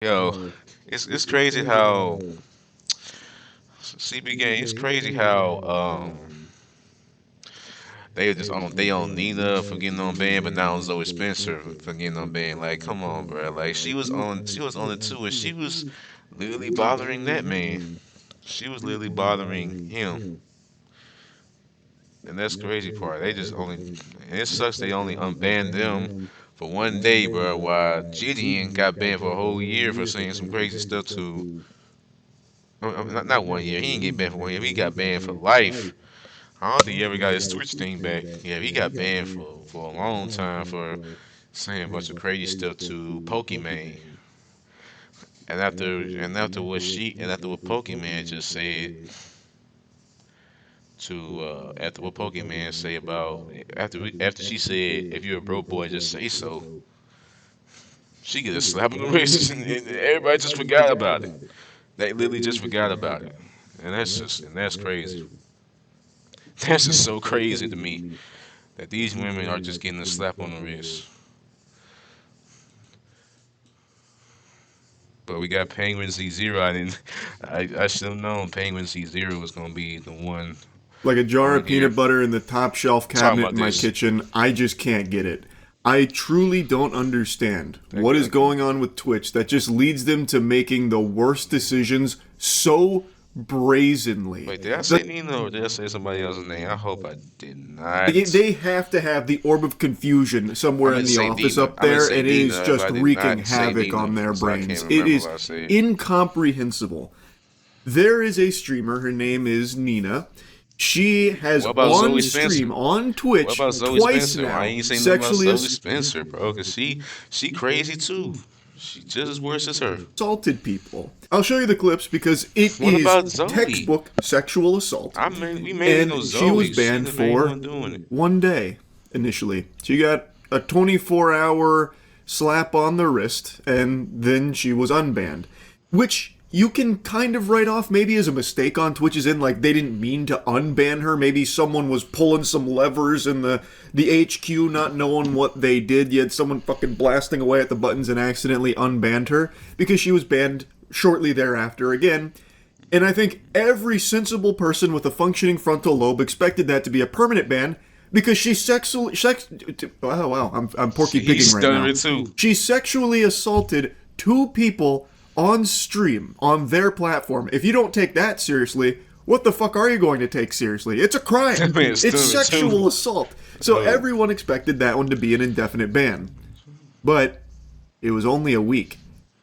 Yo, it's crazy how CB game. It's crazy how they on Nina for getting on band, but now on Zoe Spencer for getting on band. Like, come on, bro. Like she was on it too, and she was literally bothering that man. She was literally bothering him, and that's the crazy part. They just only and it sucks they only unbanned them for one day, bro. While Gideon got banned for a whole year for saying some crazy stuff to. Not 1 year. He didn't get banned for 1 year. He got banned for life. I don't think he ever got his Twitch thing back. Yeah, he got banned for a long time for saying a bunch of crazy stuff to Pokimane. And after what Pokimane just said after what Pokimane say about after she said if you're a broke boy just say so. She get a slap on the wrist and everybody just forgot about it. They literally just forgot about it. And that's crazy. That's just so crazy to me that these women are just getting a slap on the wrist. But we got Penguin Z0. I should have known Penguin Z0 was gonna be the one. Like a jar of on here. peanut butter in the top shelf Talking cabinet about in my this. kitchen. I just can't get it. I truly don't understand what is going on with Twitch that just leads them to making the worst decisions so brazenly. Wait, did I say Nina or did I say somebody else's name? I hope I did not. They have to have the orb of confusion somewhere I'm in gonna the say office Nina. up I'm gonna there, say and it is Nina, just but I did wreaking not say havoc Nina, on their so I can't brains. It remember is what I said. incomprehensible. There is a streamer, her name is Nina. She has What about on Zoe Spencer? stream, on Twitch, What about Zoe twice Spencer? now, Why ain't you saying nothing about sexually Zoe Spencer, bro? Cause she crazy too. She just as worse as her. assaulted people. I'll show you the clips because it What about is Zoe? textbook sexual assault. We made And no she Zoe. was banned She's the main for one doing it. 1 day initially. She got a 24-hour slap on the wrist, and then she was unbanned. Which you can kind of write off maybe as a mistake on Twitch's end, like they didn't mean to unban her. Maybe someone was pulling some levers in the HQ, not knowing what they did. You had someone fucking blasting away at the buttons and accidentally unbanned her, because she was banned shortly thereafter again. And I think every sensible person with a functioning frontal lobe expected that to be a permanent ban, because she I'm Porky Pigging right now. Too. She sexually assaulted 2 people on stream, on their platform. If you don't take that seriously, what the fuck are you going to take seriously? It's a crime. It's sexual assault. So everyone expected that one to be an indefinite ban. But it was only a week.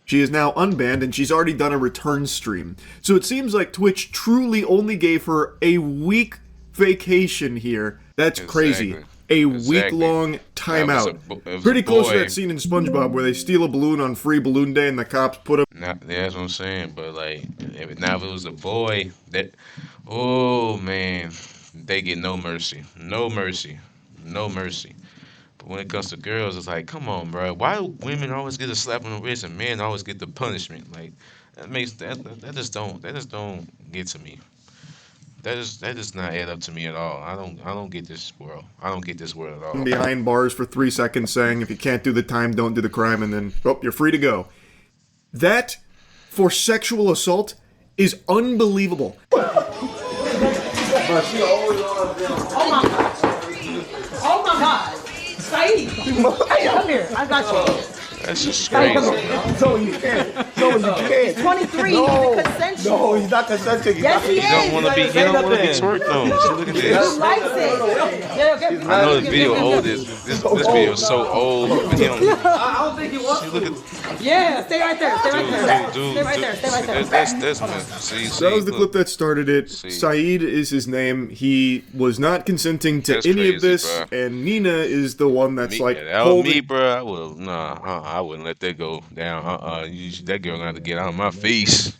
She is now unbanned, and she's already done a return stream. So it seems like Twitch truly only gave her a week vacation here. That's crazy. A week-long timeout. Pretty close to that scene in SpongeBob where they steal a balloon on Free Balloon Day and the cops put them... That's what I'm saying. But like, if it was a boy, oh man, they get no mercy, no mercy, no mercy. But when it comes to girls, it's like, come on, bro. Why do women always get a slap on the wrist and men always get the punishment? Like, that just don't get to me. That does not add up to me at all. I don't get this world. I don't get this world at all. behind bars for 3 seconds saying, if you can't do the time, don't do the crime, and then, oh, you're free to go. That, for sexual assault, is unbelievable. Oh my god. Oh my god. Saeed. Hey, come here. I got you. That's just Hey, crazy. come here. No, you can't. No, you can't. 23. No. He's consensual. No, he's not consenting. Yes, he He is. don't want to be twerked on. See, look at He this. likes it. Yeah, okay. I know the video old. This video is so old. But he don't. I don't think he wants See, look at. Yeah, stay right there. Stay right there. Dude, Stay right there. Stay right there. That's see. That was the look. clip that started it. See. Saeed is his name. He was not consenting to That's any of crazy, this, bruh. and Nina is the one that's like That was holding... me, bro. I will I wouldn't let that go down. That girl gonna have to get out of my face.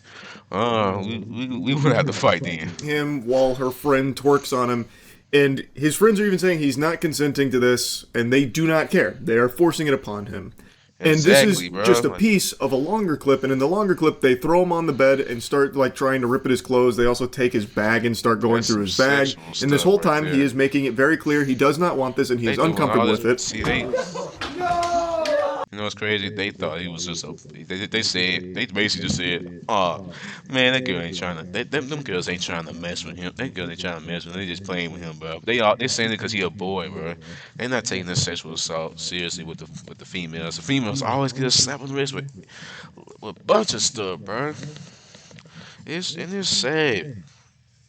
We would have to fight then. him while her friend twerks on him. And his friends are even saying he's not consenting to this, and they do not care. They are forcing it upon him. And Exactly, this is bro. just a piece of a longer clip, and in the longer clip, they throw him on the bed and start, like, trying to rip at his clothes. They also take his bag and start going That's through his some bag. sexual And this stuff whole right time, he there. is making it very clear he does not want this, and he They is doing uncomfortable all with this- it. See, they You know what's crazy? They thought he was just a. They said they basically just said, "Oh, man, that girl ain't trying to. Them girls ain't trying to mess with him. That girls ain't trying to mess with him. They just playing with him, bro. They saying it because he a boy, bro. They not taking the sexual assault seriously with the females. The females always get a slap on the wrist with a bunch of stuff, bro. It's sad.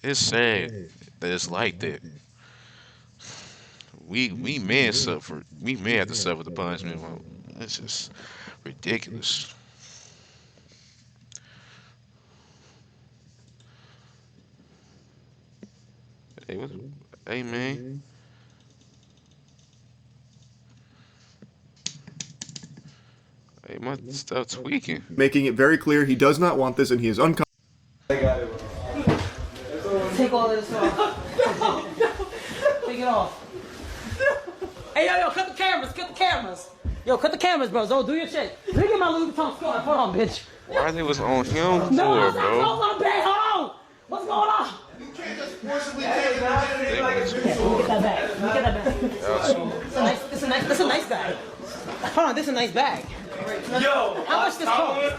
It's sad that it's like that. We men suffer. We men have to suffer the punishment. It's just ridiculous. Hey, hey man. Hey, my stuff tweaking. Making it very clear he does not want this and he is uncomfortable. Take all of this off. Take it off. Hey, yo, cut the cameras, cut the cameras. Yo, cut the cameras, bro. Zo, do your shit. Let me get my Louis Vuitton scarf. Hold on, bitch. Why they was on him for, No, I'm bro? not back. Hold on. What's going on? You can't just forcibly take it out. They was Let me get that bag. Let me get that bag. for. This a nice bag. Hold on, this is a nice bag. Yo, How much this cost?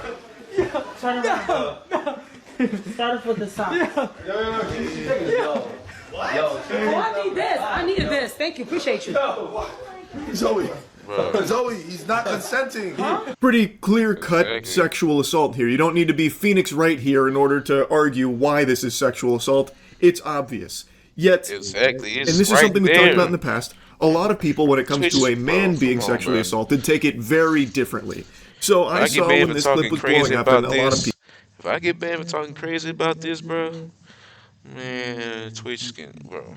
Turn around. Start with the side. Yo. Oh, I need this. I needed this. Thank you. Appreciate you. Zoe. Bro. Zoe, he's not consenting. Pretty clear-cut Exactly. sexual assault here. You don't need to be Phoenix Wright here in order to argue why this is sexual assault. It's obvious. Yet, Exactly. It's and this is right something we there. talked about in the past, a lot of people, when it comes to a Twitch, man bro, being come on, sexually bro. assaulted, take it very differently. So I If I saw get banned when for this clip talking was blowing crazy up, and about a lot of this, people. if I get banned for talking crazy about this, bro, man, Twitch can, bro.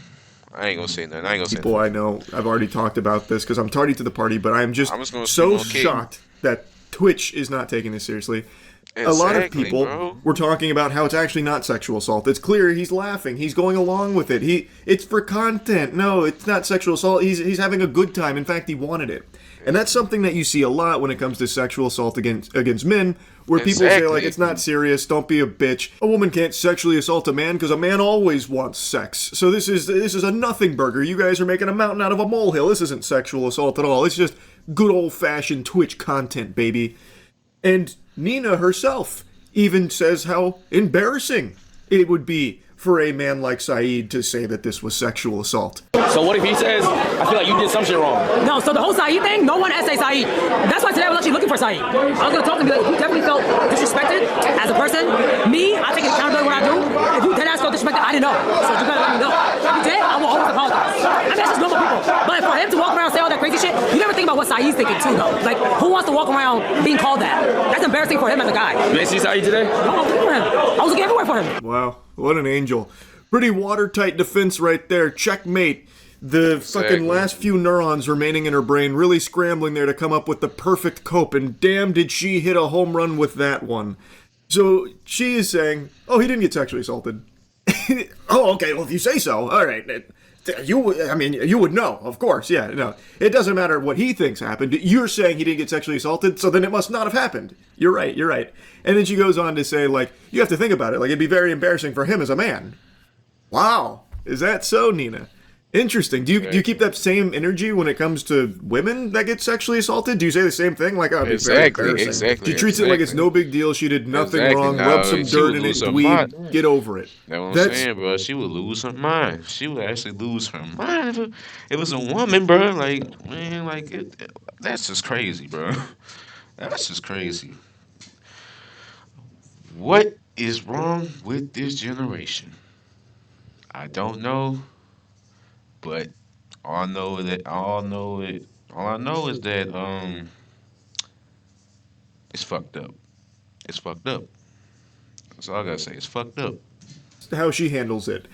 I ain't gonna say nothing. I ain't gonna say People nothing. I know, I've already talked about this because I'm tardy to the party, but I'm just I'm just gonna so speak on Kate. shocked that Twitch is not taking this seriously. A lot of Exactly, people bro. were talking about how it's actually not sexual assault. It's clear he's laughing. He's going along with it. It's for content. No, it's not sexual assault. He's having a good time. In fact, he wanted it. And that's something that you see a lot when it comes to sexual assault against men, where people say, like, Exactly. it's not serious, don't be a bitch. A woman can't sexually assault a man because a man always wants sex. So this is a nothing burger. You guys are making a mountain out of a molehill. This isn't sexual assault at all. It's just good old-fashioned Twitch content, baby. And Nina herself even says how embarrassing it would be for a man like Saeed to say that this was sexual assault. So what if he says, I feel like you did some shit wrong? No, so the whole Saeed thing, no one essay Saeed. That's why today I was actually looking for Saeed. I was gonna talk to him, be like, you definitely felt disrespected as a person. Me, I take accountability what I do. If you dead ass felt disrespected, I didn't know. So you gotta let me know. If you did, I will always apologize. I mean, that's just normal people. But for him to walk around and say all that crazy shit, you never think about what Saeed's thinking too, though. Like, who wants to walk around being called that? That's embarrassing for him as a guy. You ain't see Saeed today? No, I was looking for him. I was looking everywhere for him. Wow, what an angel. Pretty watertight defense right there. Checkmate. The fucking Exactly. last few neurons remaining in her brain really scrambling there to come up with the perfect cope, and damn did she hit a home run with that one. So she is saying, oh, he didn't get sexually assaulted. Oh, okay, well, if you say so, all right. You would know, of course, yeah, no. It doesn't matter what he thinks happened. You're saying he didn't get sexually assaulted, so then it must not have happened. You're right. And then she goes on to say, like, you have to think about it. Like, it'd be very embarrassing for him as a man. Wow. Is that so, Nina? Interesting. Do you keep that same energy when it comes to women that get sexually assaulted? Do you say the same thing? Like, oh, it'd be very embarrassing. Exactly. She treats it like it's no big deal. She did nothing Exactly. wrong. No, Rub some she dirt would in it. lose her Dweeb. mind. Get over it. That's what I'm saying, bro. She would lose her mind. She would actually lose her mind if it was a woman, bro. Like, man, like, that's just crazy, bro. That's just crazy. What is wrong with this generation? I don't know, but all I know is that it's fucked up. It's fucked up. That's all I gotta say. It's fucked up. How she handles it.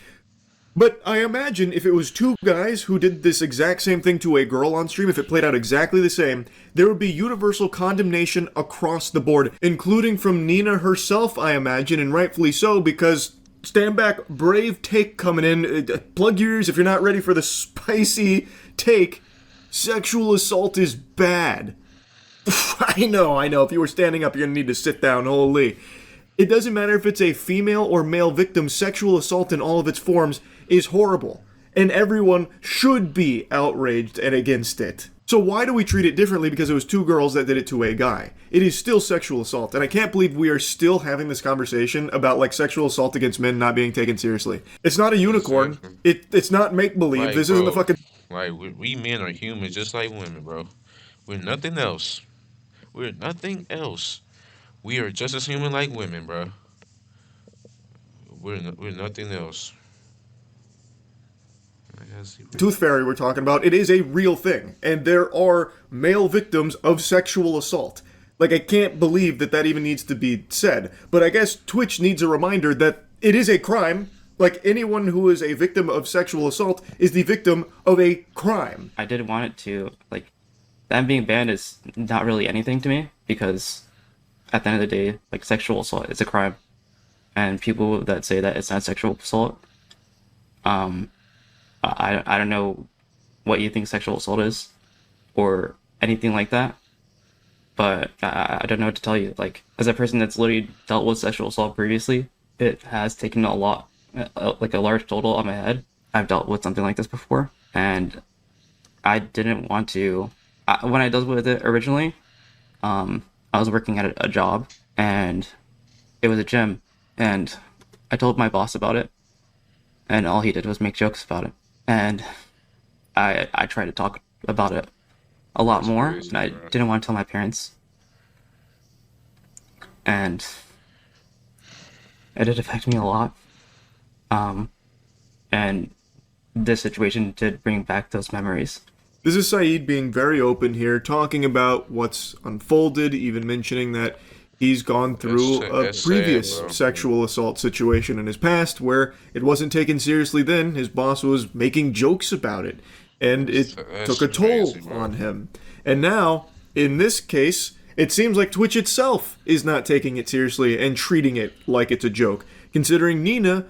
But I imagine if it was two guys who did this exact same thing to a girl on stream, if it played out exactly the same, there would be universal condemnation across the board, including from Nina herself, I imagine, and rightfully so, because, stand back, brave take coming in, plug your ears if you're not ready for the spicy take, sexual assault is bad. I know, if you were standing up, you're gonna need to sit down, holy. It doesn't matter if it's a female or male victim, sexual assault in all of its forms is horrible, and everyone should be outraged and against it. So why do we treat it differently because it was two girls that did it to a guy? It is still sexual assault, and I can't believe we are still having this conversation about like sexual assault against men not being taken seriously. It's not a unicorn. It's not make-believe. Like, This isn't the bro, fucking... Like, we men are human just like women, bro. We're nothing else. We're nothing else. We are just as human like women, bro. We're nothing else. I gotta see Tooth fairy we're talking about. It is a real thing, and there are male victims of sexual assault. Like, I can't believe that even needs to be said. But I guess Twitch needs a reminder that it is a crime. Like, anyone who is a victim of sexual assault is the victim of a crime. I did want it to, like, them being banned is not really anything to me, because at the end of the day, like, sexual assault is a crime. And people that say that it's not sexual assault, I don't know what you think sexual assault is, or anything like that. But I don't know what to tell you. Like, as a person that's literally dealt with sexual assault previously, it has taken a lot, like a large total on my head. I've dealt with something like this before, and I didn't want to. When I dealt with it originally, I was working at a job, and it was a gym, and I told my boss about it, and all he did was make jokes about it. And I tried to talk about it a lot more, crazy, and I bro. didn't want to tell my parents. And it did affect me a lot. And this situation did bring back those memories. This is Saeed being very open here, talking about what's unfolded, even mentioning that he's gone through That's a sad, previous bro. sexual assault situation in his past where it wasn't taken seriously then. His boss was making jokes about it, and it That's took a toll crazy, bro. on him. And now, in this case, it seems like Twitch itself is not taking it seriously and treating it like it's a joke, considering Nina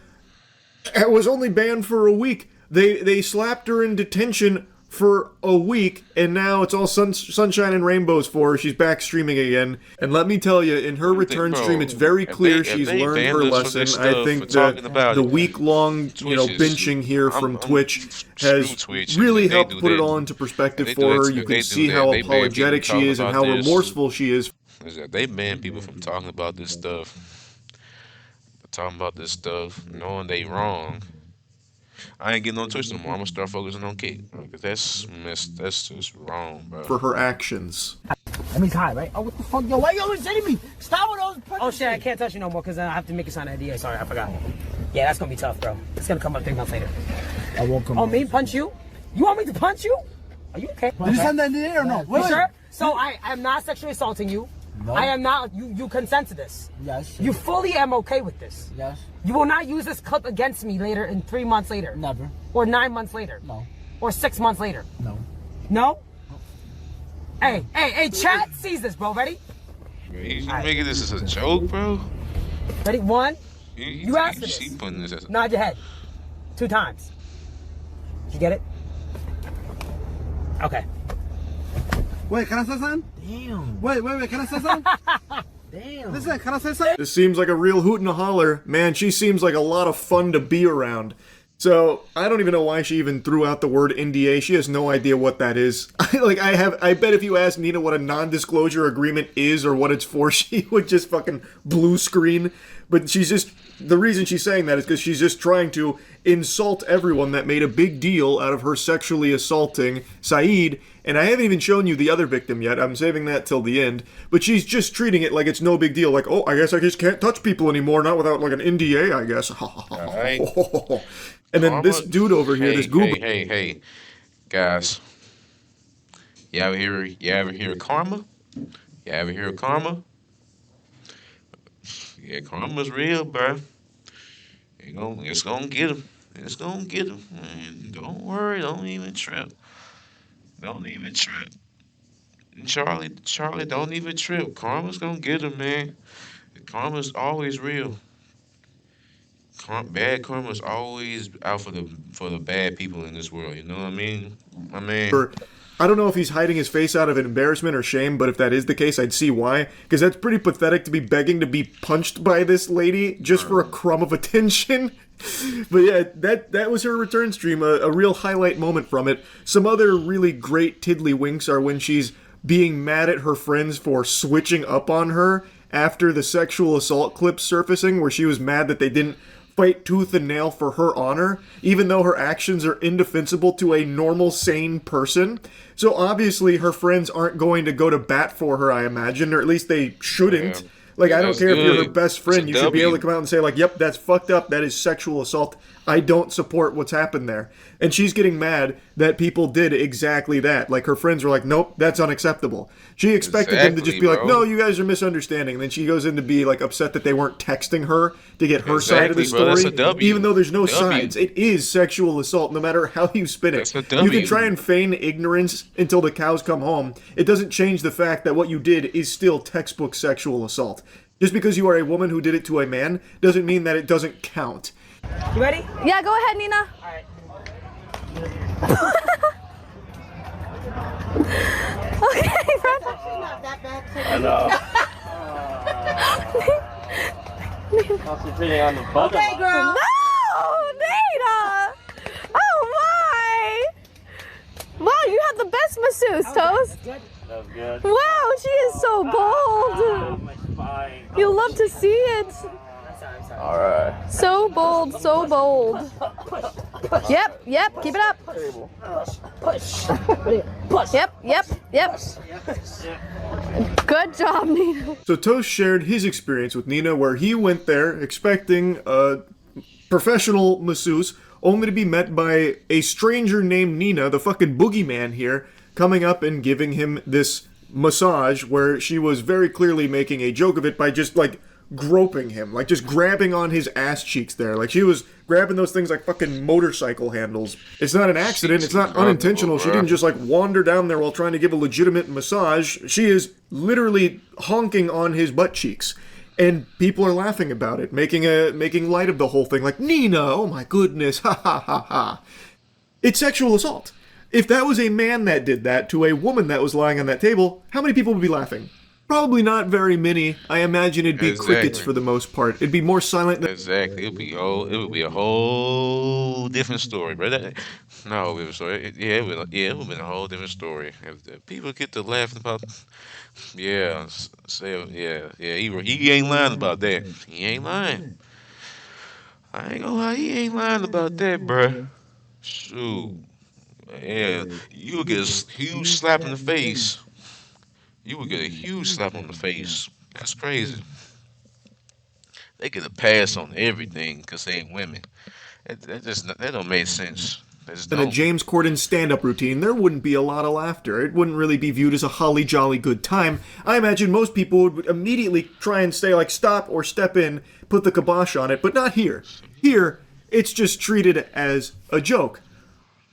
was only banned for a week. They slapped her in detention for a week, and now it's all sunshine and rainbows for her. She's back streaming again. And let me tell you, in her return bro, stream, it's very if clear they- if she's they learned banned her us from lesson. this I stuff think for talking about the it, week-long, Twitch is- benching here from I'm Twitch screw has Twitch. really If they helped do put it that- all into perspective if they for do her. that- You if can they do see that, how they ban apologetic people she is and how talking about this. remorseful she is. Is that they ban people from talking about this stuff. Talking about this stuff, knowing they wrong. I ain't getting no Twitch no more. I'm gonna start focusing on Kate. Cause that's just wrong, bro. For her actions. That means hi, right? Oh, what the fuck? Yo, why you always hitting me? Stop with those. Oh, shit, I can't touch you no more because I have to make you sign an NDA. Sorry, I forgot. Yeah, that's going to be tough, bro. It's going to come up 3 months later. I won't come. Oh, me? Punch you? You want me to punch you? Are you okay? Did you send that NDA or no? You sure? So I am not sexually assaulting you. No. I am not. You consent to this. Yes. You fully am okay with this. Yes. You will not use this clip against me later in 3 months later. Never. Or 9 months later. No. Or 6 months later. No. No? Hey, chat sees this, bro. Ready? You making this as a joke, bro? Ready? 1. You asked for this. She putting this as a... Nod your head. 2 times. Did you get it? Okay. Wait, can I say something? Damn. Wait, can I say something? Damn. Listen, can I say something? This seems like a real hoot and a holler. Man, she seems like a lot of fun to be around. So, I don't even know why she even threw out the word NDA. She has no idea what that is. I bet if you ask Nina what a non-disclosure agreement is or what it's for, she would just fucking blue screen. But she's just... The reason she's saying that is because she's just trying to insult everyone that made a big deal out of her sexually assaulting Saeed. And I haven't even shown you the other victim yet. I'm saving that till the end. But she's just treating it like it's no big deal. Like, oh, I guess I just can't touch people anymore. Not without, like, an NDA, I guess. Alright. And then this dude over here, this goober... Hey, guys. You ever hear of karma? You ever hear of karma? Yeah, karma's real, bro. It's gonna get him. It's gonna get him. Man, don't worry. Don't even trip. Don't even trip. Charlie, don't even trip. Karma's gonna get him, man. Karma's always real. Bad karma's always out for the bad people in this world. You know what I mean, my man? I don't know if he's hiding his face out of embarrassment or shame, but if that is the case, I'd see why. Because that's pretty pathetic to be begging to be punched by this lady just for a crumb of attention. But yeah, that was her return stream, a real highlight moment from it. Some other really great tiddlywinks are when she's being mad at her friends for switching up on her after the sexual assault clip surfacing, where she was mad that they didn't fight tooth and nail for her honor, even though her actions are indefensible to a normal, sane person. So obviously her friends aren't going to go to bat for her, I imagine, or at least they shouldn't. Yeah. Like, Yeah, I don't that's care if you're good. her best That's a friend, you should be able to W. come out and say, like, yep, that's fucked up, that is sexual assault, I don't support what's happened there. And she's getting mad that people did exactly that. Like, her friends were like, nope, that's unacceptable. She expected them to just be like, bro. no, you guys are misunderstanding. And then she goes in to be, like, upset that they weren't texting her to get her side of the Exactly, bro. That's story. a W. Even though there's no W. sides. It is sexual assault, no matter how you spin it. That's a You W. can try and feign ignorance until the cows come home. It doesn't change the fact that what you did is still textbook sexual assault. Just because you are a woman who did it to a man doesn't mean that it doesn't count. You ready? Yeah, go ahead, Nina. Alright. Okay, Brad. I know. Concentrating on the button. Okay, girl. No, Nina. Oh my. Wow, you have the best masseuse, Toast. That's good. Wow, she is so bold. My spine. You love to see it. All right. So bold, so bold. Yep, keep it up. Push. Yep. Good job, Nina. So Toast shared his experience with Nina, where he went there expecting a professional masseuse, only to be met by a stranger named Nina, the fucking boogeyman here, coming up and giving him this massage where she was very clearly making a joke of it by just, like, groping him, like just grabbing on his ass cheeks there. Like she was grabbing those things like fucking motorcycle handles. It's not an accident, it's not unintentional. She didn't just like wander down there while trying to give a legitimate massage. She is literally honking on his butt cheeks. And people are laughing about it, making light of the whole thing, like, Nina, oh my goodness, ha ha ha ha. It's sexual assault. If that was a man that did that to a woman that was lying on that table, how many people would be laughing? Probably not very many. I imagine it'd be crickets for the most part. It'd be more silent than... Exactly. It would be a whole different story, bro. No, different story. It would have been a whole different story. If the people get to laughing about, he ain't lying about that. He ain't lying. I ain't gonna lie, he ain't lying about that, bruh. Shoot, yeah, you would get a huge slap in the face. You would get a huge slap on the face. That's crazy. They get a pass on everything because they ain't women. That don't make sense. That just in a don't. James Corden stand-up routine, there wouldn't be a lot of laughter. It wouldn't really be viewed as a holly jolly good time. I imagine most people would immediately try and say, like, stop or step in, put the kibosh on it, but not here. Here, it's just treated as a joke.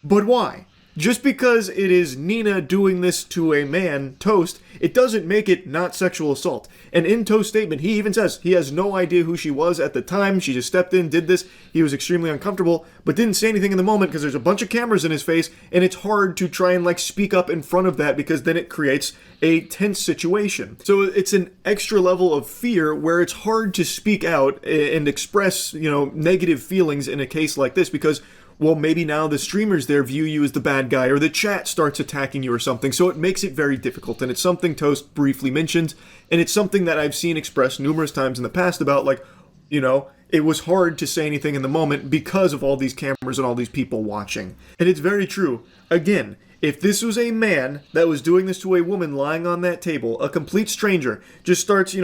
But why? Just because it is Nina doing this to a man, Toast, it doesn't make it not sexual assault. And in Toast's statement, he even says he has no idea who she was at the time. She just stepped in, did this. He was extremely uncomfortable, but didn't say anything in the moment because there's a bunch of cameras in his face, and it's hard to try and, like, speak up in front of that because then it creates a tense situation. So it's an extra level of fear where it's hard to speak out and express, negative feelings in a case like this because, well, maybe now the streamers there view you as the bad guy, or the chat starts attacking you or something, so it makes it very difficult, and it's something Toast briefly mentioned, and it's something that I've seen expressed numerous times in the past about, like, it was hard to say anything in the moment because of all these cameras and all these people watching. And it's very true. Again, if this was a man that was doing this to a woman lying on that table, a complete stranger, just starts,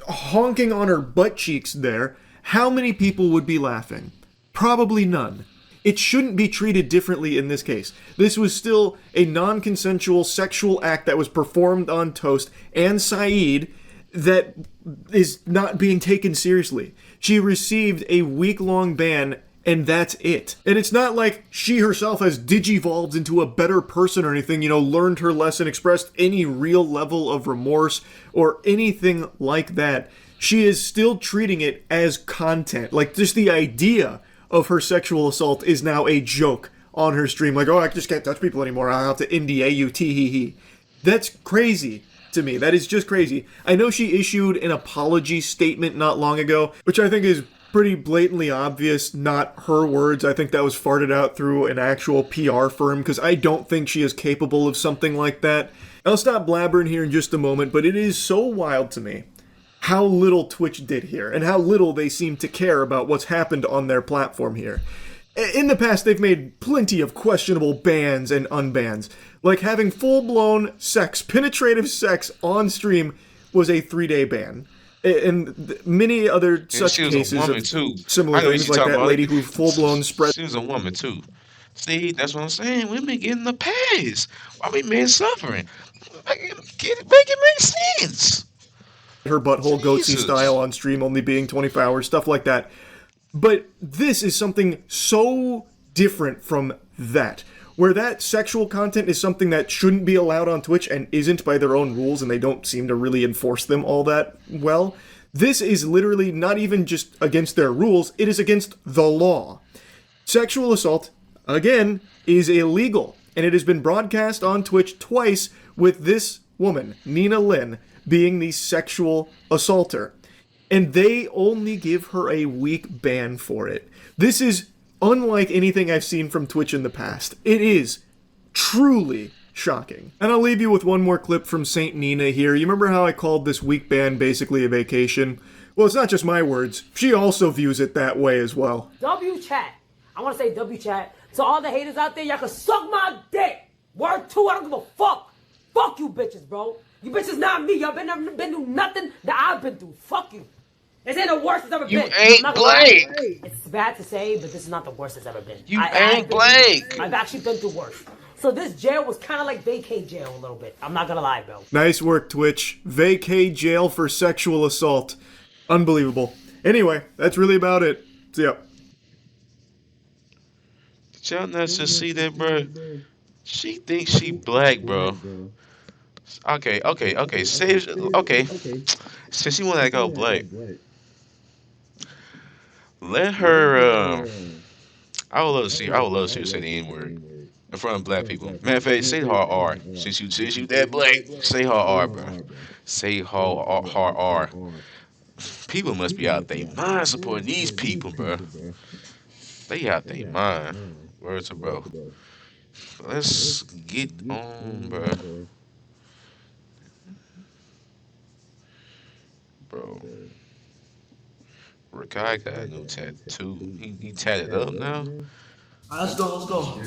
honking on her butt cheeks there, how many people would be laughing? Probably none. It shouldn't be treated differently in this case. This was still a non-consensual sexual act that was performed on Toast and Saeed that is not being taken seriously. She received a week-long ban, and that's it. And it's not like she herself has digivolved into a better person or anything, learned her lesson, expressed any real level of remorse or anything like that. She is still treating it as content. Like, just the idea of her sexual assault is now a joke on her stream. Like, oh, I just can't touch people anymore. I'll have to NDA you, tee-hee-hee. That's crazy to me. That is just crazy. I know she issued an apology statement not long ago, which I think is pretty blatantly obvious, not her words. I think that was farted out through an actual PR firm, because I don't think she is capable of something like that. I'll stop blabbering here in just a moment, but it is so wild to me how little Twitch did here, and how little they seem to care about what's happened on their platform here. In the past, they've made plenty of questionable bans and unbans, like having full-blown sex, penetrative sex on stream was a 3-day ban. And many other such cases of similar things, like that lady who full-blown spread. She was a woman too. See, that's what I'm saying. Women getting the pass. Why we men suffering? Make it make sense. Her butthole goatsy style on stream only being 24 hours, stuff like that. But this is something so different from that, where that sexual content is something that shouldn't be allowed on Twitch and isn't by their own rules, and they don't seem to really enforce them all that well. This is literally not even just against their rules, it is against the law. Sexual assault, again, is illegal, and it has been broadcast on Twitch twice with this woman, Nina Lynn, being the sexual assaulter. And they only give her a week ban for it. This is unlike anything I've seen from Twitch in the past. It is truly shocking. And I'll leave you with one more clip from Saint Nina here. You remember how I called this week ban basically a vacation? Well, it's not just my words. She also views it that way as well. W chat. I want to say W chat. So all the haters out there, y'all can suck my dick. Word 2, I don't give a fuck. Fuck you bitches, bro. You bitches not me. Y'all been through nothing that I've been through. Fuck you. This ain't the worst it's ever been. You ain't Blake. It's bad to say, but this is not the worst it's ever been. You ain't Blake. I've actually been through worse. So this jail was kind of like vacay jail a little bit. I'm not gonna lie, bro. Nice work, Twitch. Vacay jail for sexual assault. Unbelievable. Anyway, that's really about it. See ya. Did y'all not just see that, bro? She thinks she black, bro. Okay. Okay. Since she wanna go black, let her. I would love to see her say the N word in front of black people. Matter of fact, say her R. Since you that black, say her R, bro. Say her R. People must be out their mind supporting these people, bro. They out their mind. Words to bro. Let's get on, bro. Bro. Rakai got a new tattoo. He tatted up now. Let's go.